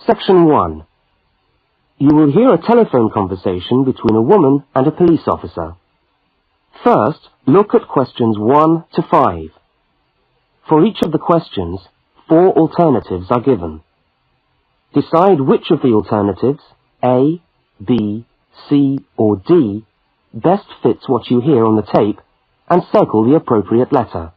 Section 1. You will hear a telephone conversation between a woman and a police officer. First, look at questions 1 to 5. For each of the questions, 4 alternatives are given. Decide which of the alternatives, A, B, C, or D, best fits what you hear on the tape, and circle the appropriate letter.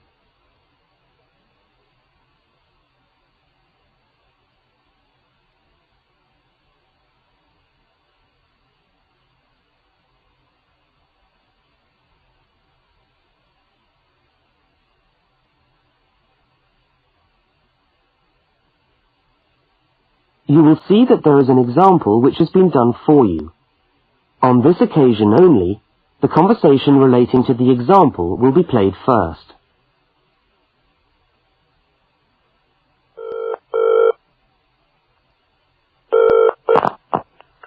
You will see that there is an example which has been done for you. On this occasion only, the conversation relating to the example will be played first.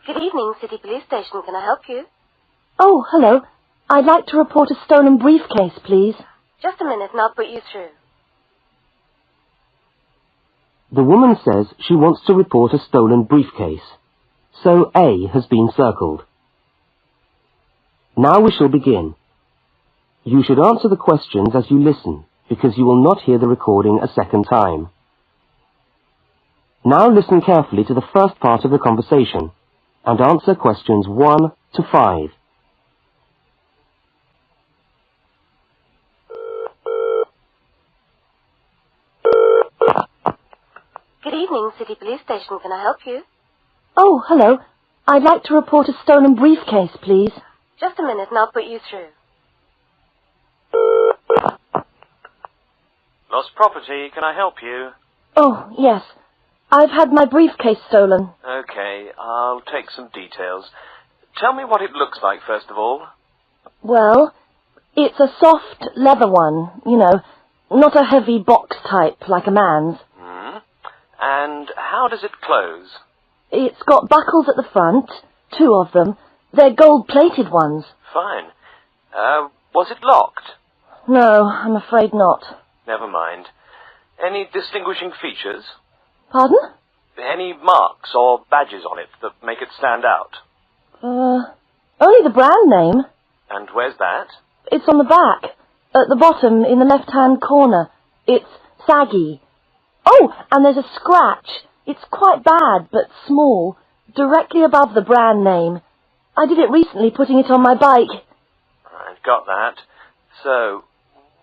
Good evening, City Police Station. Can I help you? Oh, hello. I'd like to report a stolen briefcase, please. Just a minute and I'll put you through. The woman says she wants to report a stolen briefcase, so A has been circled. Now we shall begin. You should answer the questions as you listen, because you will not hear the recording a second time. Now listen carefully to the first part of the conversation, and answer questions 1 to 5. Good evening, City Police Station. Can I help you? Oh, hello. I'd like to report a stolen briefcase, please. Just a minute and I'll put you through. Lost property, can I help you? Oh, yes. I've had my briefcase stolen. Okay, I'll take some details. Tell me what it looks like, first of all. Well, it's a soft leather one, you know, not a heavy box type like a man's. And how does it close? It's got buckles at the front, 2 of them. They're gold-plated ones. Fine. Was it locked? No, I'm afraid not. Never mind. Any distinguishing features? Pardon? Any marks or badges on it that make it stand out? Only the brand name. And where's that? It's on the back, at the bottom in the left-hand corner. It's saggy. Oh, and there's a scratch. It's quite bad, but small, directly above the brand name. I did it recently, putting it on my bike. I've got that. So,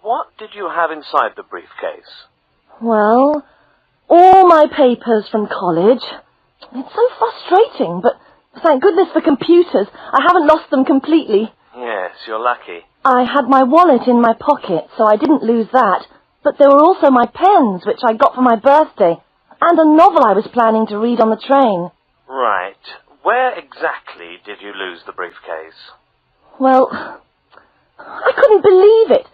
what did you have inside the briefcase? Well, all my papers from college. It's so frustrating, but thank goodness for computers. I haven't lost them completely. Yes, you're lucky. I had my wallet in my pocket, so I didn't lose that. But there were also my pens, which I got for my birthday, and a novel I was planning to read on the train. Right. Where exactly did you lose the briefcase? Well, I couldn't believe it.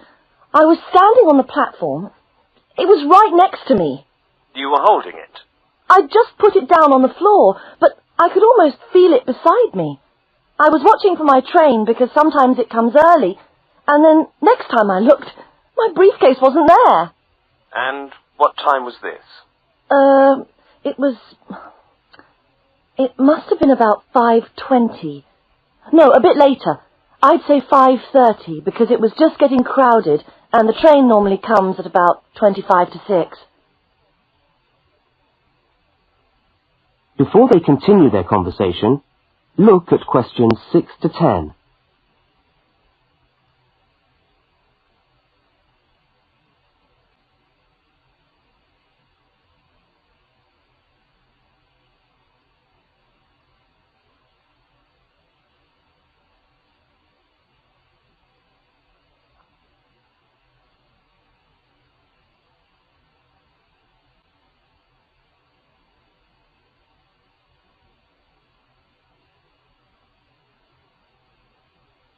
I was standing on the platform. It was right next to me. You were holding it? I'd just put it down on the floor, but I could almost feel it beside me. I was watching for my train because sometimes it comes early, and then next time I looked, my briefcase wasn't there. And what time was this? It must have been about 5:20. No, a bit later. I'd say 5:30 because it was just getting crowded and the train normally comes at about 25 to 6. Before they continue their conversation, look at questions 6 to 10.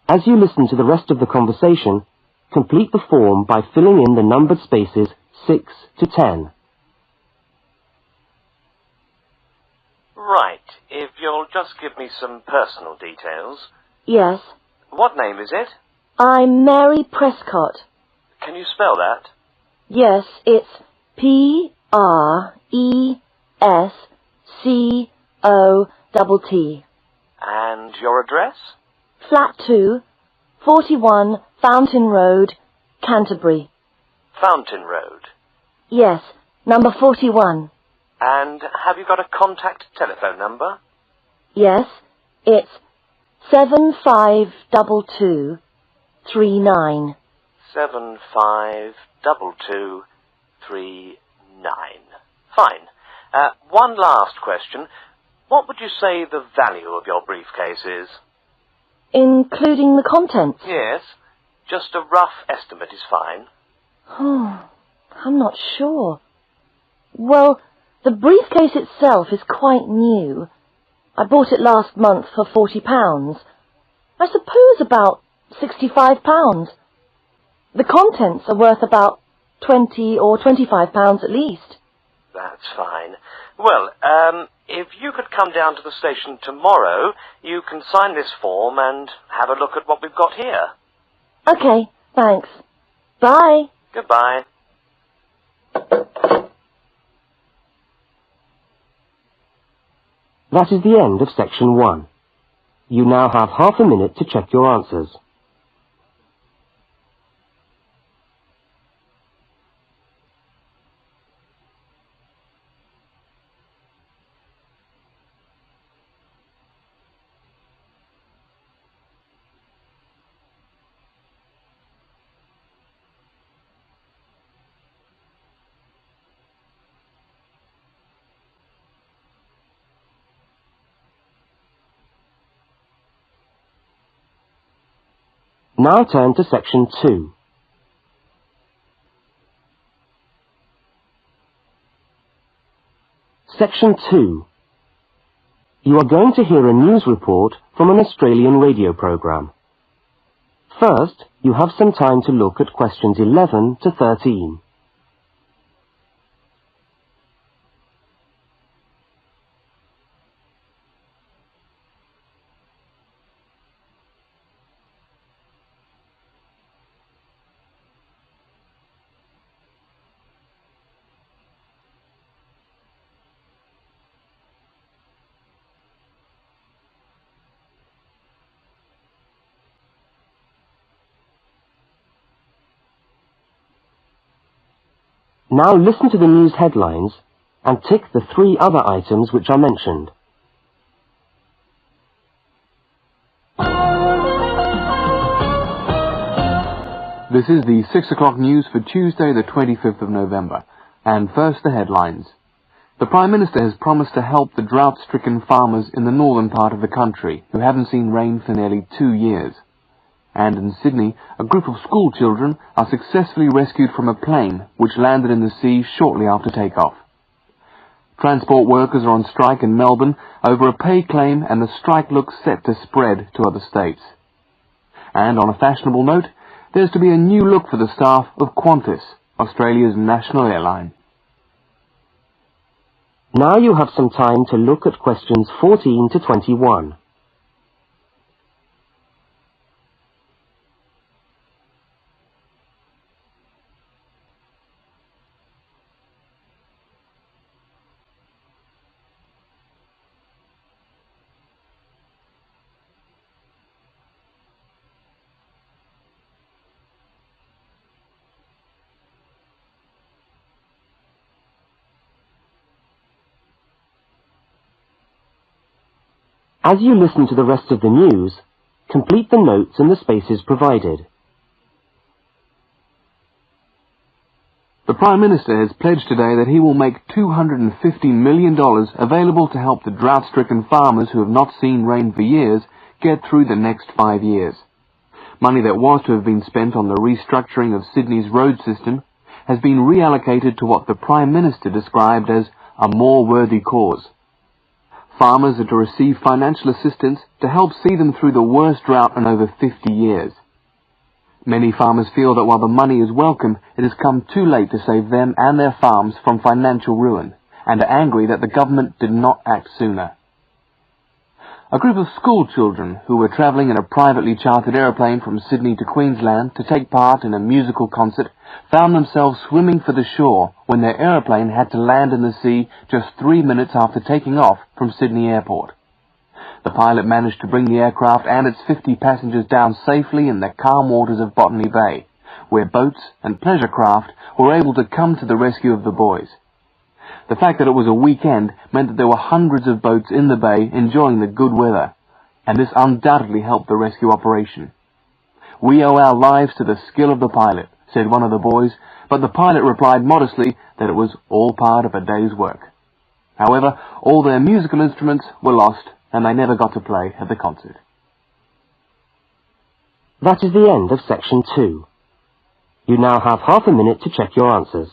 As you listen to the rest of the conversation, complete the form by filling in the numbered spaces 6 to 10. Right. If you'll just give me some personal details. Yes. What name is it? I'm Mary Prescott. Can you spell that? Yes, it's Prescott. C-O-T-T. And your address? Flat 2, 41 Fountain Road, Canterbury. Fountain Road. Yes, number 41. And have you got a contact telephone number? Yes, it's 752239. 752239. Fine. One last question. What would you say the value of your briefcase is? Including the contents? Yes. Just a rough estimate is fine. Oh, I'm not sure. Well, the briefcase itself is quite new. I bought it last month for £40. I suppose about £65. The contents are worth about £20 or £25 at least. That's fine. Well, if you could come down to the station tomorrow, you can sign this form and have a look at what we've got here. Okay, thanks. Bye. Goodbye. That is the end of section 1. You now have half a minute to check your answers. Now turn to section 2. Section 2. You are going to hear a news report from an Australian radio program. First, you have some time to look at questions 11 to 13. Now listen to the news headlines and tick the 3 other items which are mentioned. This is the 6 o'clock news for Tuesday the 25th of November. And first the headlines. The Prime Minister has promised to help the drought-stricken farmers in the northern part of the country who haven't seen rain for nearly 2 years. And in Sydney, a group of school children are successfully rescued from a plane which landed in the sea shortly after takeoff. Transport workers are on strike in Melbourne over a pay claim, and the strike looks set to spread to other states. And on a fashionable note, there's to be a new look for the staff of Qantas, Australia's national airline. Now you have some time to look at questions 14 to 21. As you listen to the rest of the news, complete the notes in the spaces provided. The Prime Minister has pledged today that he will make $250 million available to help the drought-stricken farmers who have not seen rain for years get through the next 5 years. Money that was to have been spent on the restructuring of Sydney's road system has been reallocated to what the Prime Minister described as a more worthy cause. Farmers are to receive financial assistance to help see them through the worst drought in over 50 years. Many farmers feel that while the money is welcome, it has come too late to save them and their farms from financial ruin, and are angry that the government did not act sooner. A group of school children who were travelling in a privately chartered aeroplane from Sydney to Queensland to take part in a musical concert found themselves swimming for the shore when their aeroplane had to land in the sea just 3 minutes after taking off from Sydney Airport. The pilot managed to bring the aircraft and its 50 passengers down safely in the calm waters of Botany Bay, where boats and pleasure craft were able to come to the rescue of the boys. The fact that it was a weekend meant that there were hundreds of boats in the bay enjoying the good weather, and this undoubtedly helped the rescue operation. "We owe our lives to the skill of the pilot," said one of the boys, but the pilot replied modestly that it was all part of a day's work. However, all their musical instruments were lost, and they never got to play at the concert. That is the end of section 2. You now have half a minute to check your answers.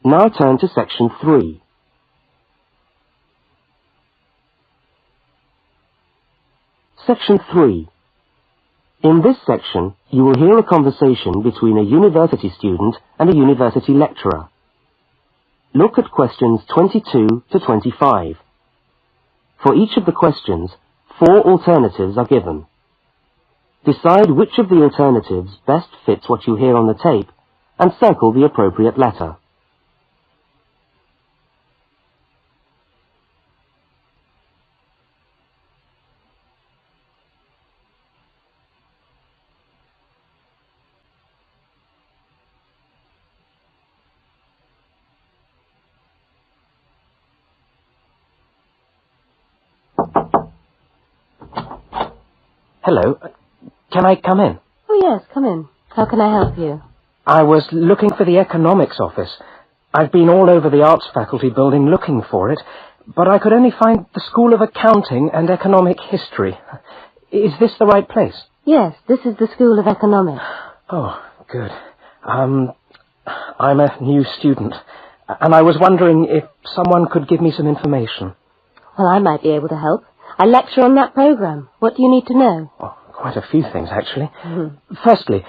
Now turn to section 3. Section 3. In this section, you will hear a conversation between a university student and a university lecturer. Look at questions 22 to 25. For each of the questions, 4 alternatives are given. Decide which of the alternatives best fits what you hear on the tape and circle the appropriate letter. Hello. Can I come in? Oh, yes, come in. How can I help you? I was looking for the economics office. I've been all over the arts faculty building looking for it, but I could only find the School of Accounting and Economic History. Is this the right place? Yes, this is the School of Economics. Oh, good. I'm a new student, and I was wondering if someone could give me some information. Well, I might be able to help. I lecture on that program. What do you need to know? Oh, quite a few things, actually. Firstly,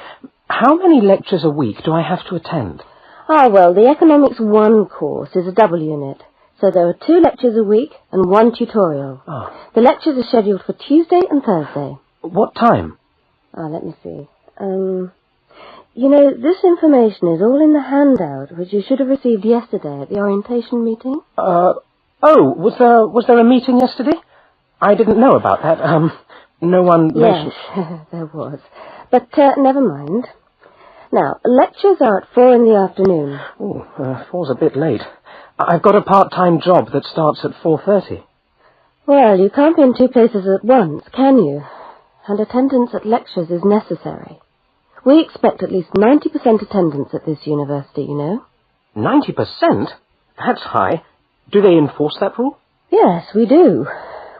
how many lectures a week do I have to attend? Ah, well, the Economics 1 course is a double unit. So there are 2 lectures a week and 1 tutorial. Oh. The lectures are scheduled for Tuesday and Thursday. What time? Let me see. You know, this information is all in the handout, which you should have received yesterday at the orientation meeting. Was there a meeting yesterday? I didn't know about that. No one mentioned... Yes, there was. But never mind. Now, lectures are at 4 in the afternoon. Oh, 4's a bit late. I've got a part-time job that starts at 4:30. Well, you can't be in 2 places at once, can you? And attendance at lectures is necessary. We expect at least 90% attendance at this university, you know. 90%? That's high. Do they enforce that rule? Yes, we do.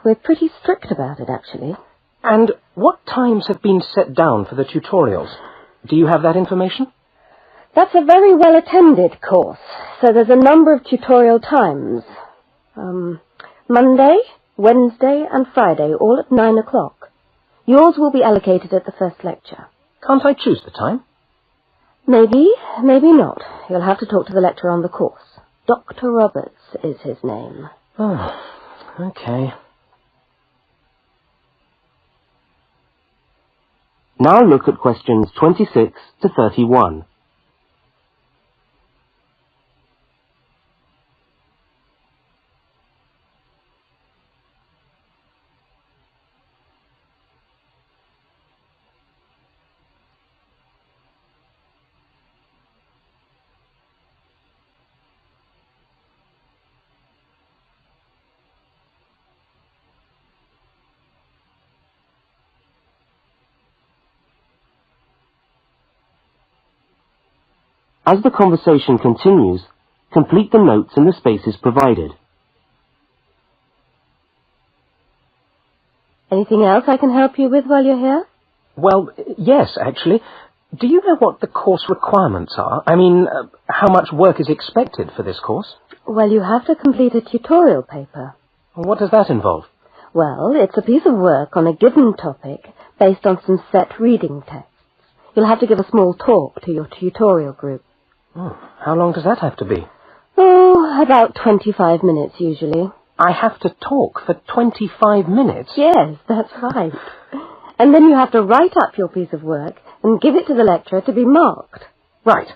We're pretty strict about it, actually. And what times have been set down for the tutorials? Do you have that information? That's a very well-attended course, so there's a number of tutorial times. Monday, Wednesday, and Friday, all at 9 o'clock. Yours will be allocated at the first lecture. Can't I choose the time? Maybe, maybe not. You'll have to talk to the lecturer on the course. Dr. Roberts is his name. Oh, okay. Now look at questions 26 to 31. As the conversation continues, complete the notes in the spaces provided. Anything else I can help you with while you're here? Well, yes, actually. Do you know what the course requirements are? I mean, how much work is expected for this course? Well, you have to complete a tutorial paper. What does that involve? Well, it's a piece of work on a given topic based on some set reading texts. You'll have to give a small talk to your tutorial group. Oh, how long does that have to be? Oh, about 25 minutes usually. I have to talk for 25 minutes? Yes, that's right. And then you have to write up your piece of work and give it to the lecturer to be marked. Right.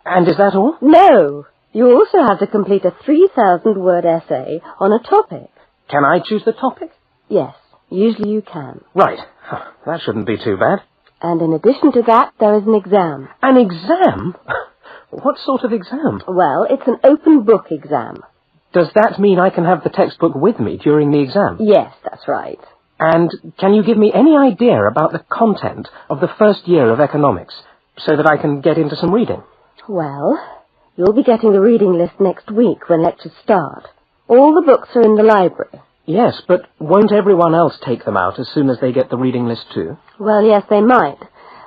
And is that all? No. You also have to complete a 3,000-word essay on a topic. Can I choose the topic? Yes, usually you can. Right. That shouldn't be too bad. And in addition to that, there is an exam. An exam? What sort of exam? Well, it's an open book exam. Does that mean I can have the textbook with me during the exam? Yes, that's right. And can you give me any idea about the content of the first year of economics, so that I can get into some reading? Well, you'll be getting the reading list next week when lectures start. All the books are in the library. Yes, but won't everyone else take them out as soon as they get the reading list too? Well, yes, they might.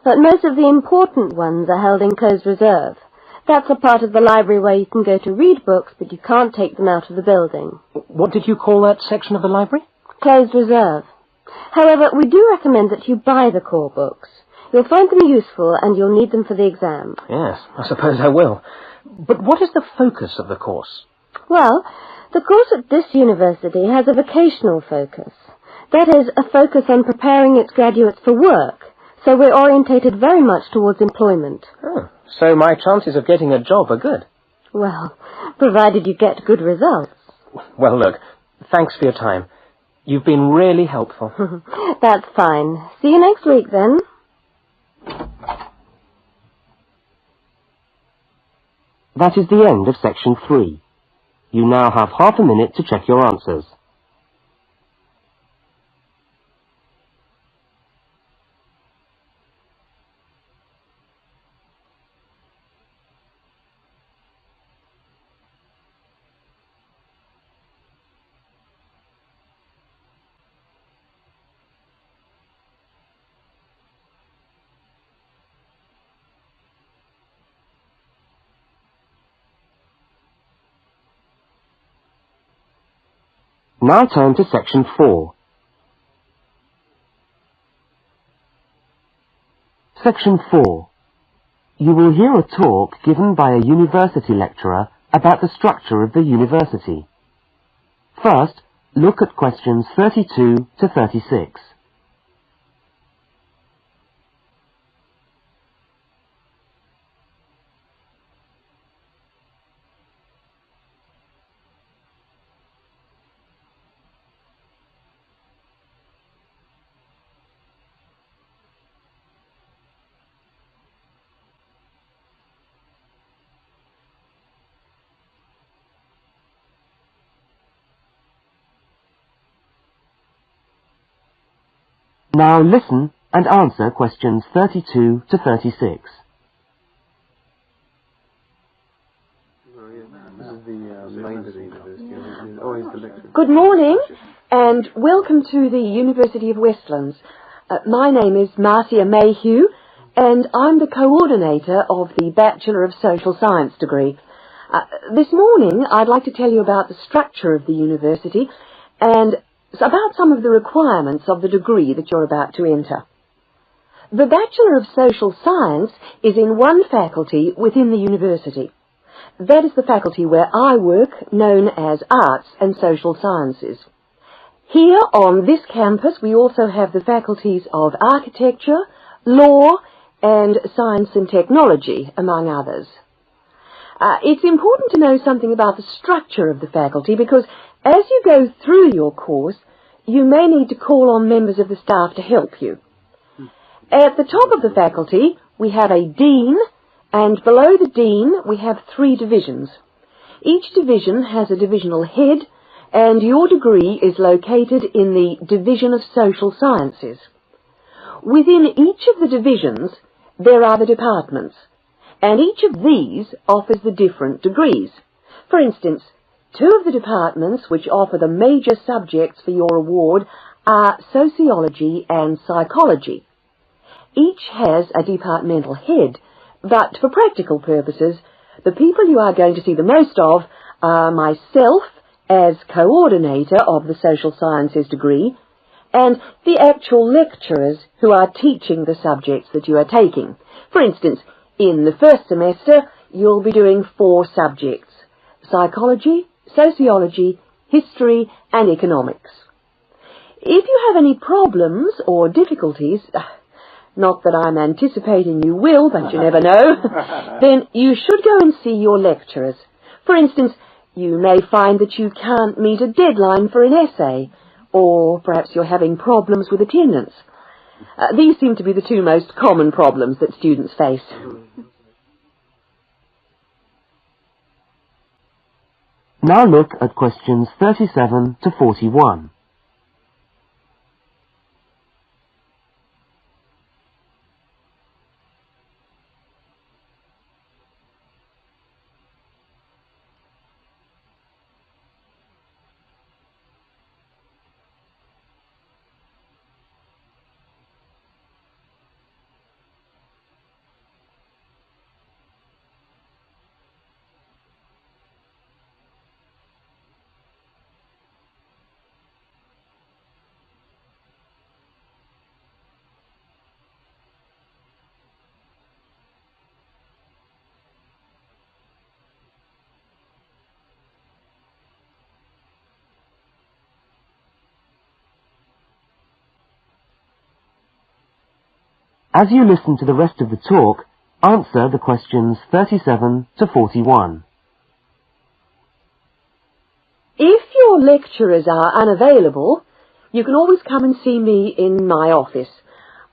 But most of the important ones are held in closed reserve. That's a part of the library where you can go to read books, but you can't take them out of the building. What did you call that section of the library? Closed reserve. However, we do recommend that you buy the core books. You'll find them useful and you'll need them for the exam. Yes, I suppose I will. But what is the focus of the course? Well, the course at this university has a vocational focus. That is, a focus on preparing its graduates for work. So we're orientated very much towards employment. Oh, so my chances of getting a job are good? Well, provided you get good results. Well, look, thanks for your time. You've been really helpful. That's fine. See you next week, then. That is the end of section 3. You now have half a minute to check your answers. Now turn to section 4. Section 4. You will hear a talk given by a university lecturer about the structure of the university. First, look at questions 32 to 36. Now listen and answer questions 32 to 36. Good morning, and welcome to the University of Westlands. My name is Marcia Mayhew, and I'm the coordinator of the Bachelor of Social Science degree. This morning, I'd like to tell you about the structure of the university and about some of the requirements of the degree that you're about to enter. The Bachelor of Social Science is in one faculty within the university. That is the faculty where I work, known as Arts and Social Sciences. Here on this campus we also have the faculties of Architecture, Law and Science and Technology, among others. It's important to know something about the structure of the faculty because as you go through your course, you may need to call on members of the staff to help you. At the top of the faculty, we have a dean, and below the dean, we have 3 divisions. Each division has a divisional head, and your degree is located in the Division of Social Sciences. Within each of the divisions, there are the departments, and each of these offers the different degrees. For instance, 2 of the departments which offer the major subjects for your award are sociology and psychology. Each has a departmental head, but for practical purposes, the people you are going to see the most of are myself as coordinator of the social sciences degree, and the actual lecturers who are teaching the subjects that you are taking. For instance, in the first semester, you'll be doing 4 subjects: psychology, sociology, history, and economics. If you have any problems or difficulties, not that I'm anticipating you will, but you never know, then you should go and see your lecturers. For instance, you may find that you can't meet a deadline for an essay, or perhaps you're having problems with attendance. These seem to be the 2 most common problems that students face. Now look at questions 37 to 41. As you listen to the rest of the talk, answer the questions 37 to 41. If your lecturers are unavailable, you can always come and see me in my office.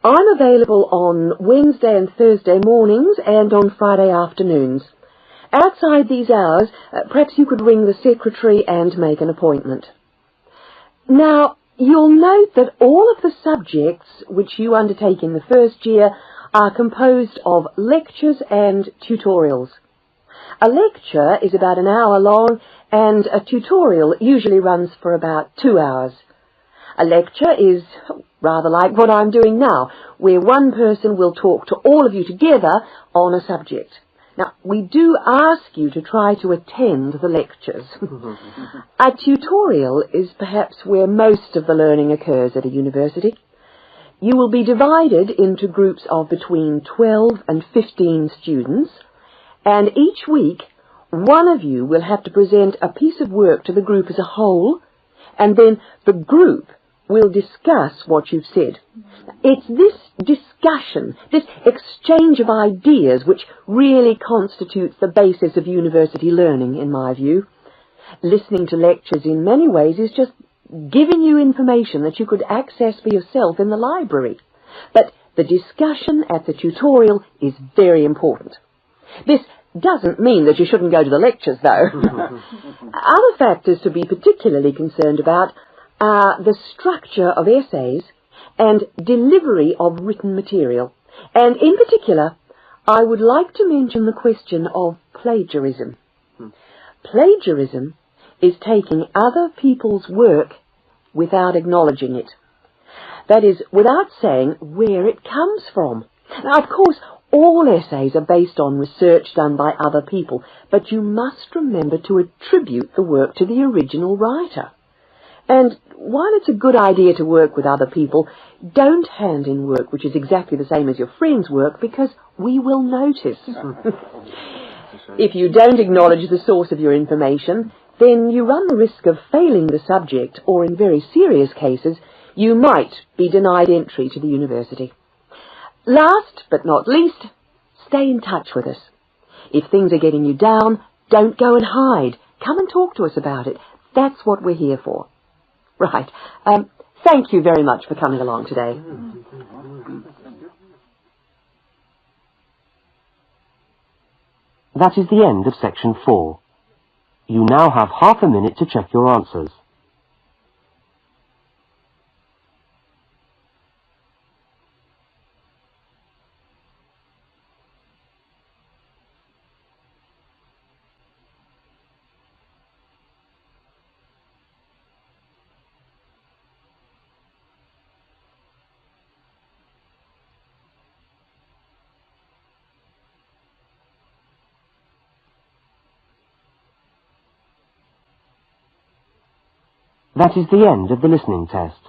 I'm available on Wednesday and Thursday mornings and on Friday afternoons. Outside these hours, perhaps you could ring the secretary and make an appointment. Now, you'll note that all of the subjects which you undertake in the first year are composed of lectures and tutorials. A lecture is about an hour long, and a tutorial usually runs for about 2 hours. A lecture is rather like what I'm doing now, where one person will talk to all of you together on a subject. Now, we do ask you to try to attend the lectures. A tutorial is perhaps where most of the learning occurs at a university. You will be divided into groups of between 12 and 15 students, and each week one of you will have to present a piece of work to the group as a whole, and then the group will discuss what you've said. It's this discussion, this exchange of ideas, which really constitutes the basis of university learning, in my view. Listening to lectures in many ways is just giving you information that you could access for yourself in the library. But the discussion at the tutorial is very important. This doesn't mean that you shouldn't go to the lectures, though. Other factors to be particularly concerned about are the structure of essays and delivery of written material. And in particular, I would like to mention the question of plagiarism. Plagiarism is taking other people's work without acknowledging it. That is, without saying where it comes from. Now, of course, all essays are based on research done by other people, but you must remember to attribute the work to the original writer. And while it's a good idea to work with other people, don't hand in work which is exactly the same as your friend's work, because we will notice. If you don't acknowledge the source of your information, then you run the risk of failing the subject, or in very serious cases, you might be denied entry to the university. Last but not least, stay in touch with us. If things are getting you down, don't go and hide. Come and talk to us about it. That's what we're here for. Right. Thank you very much for coming along today. That is the end of section 4. You now have half a minute to check your answers. That is the end of the listening test.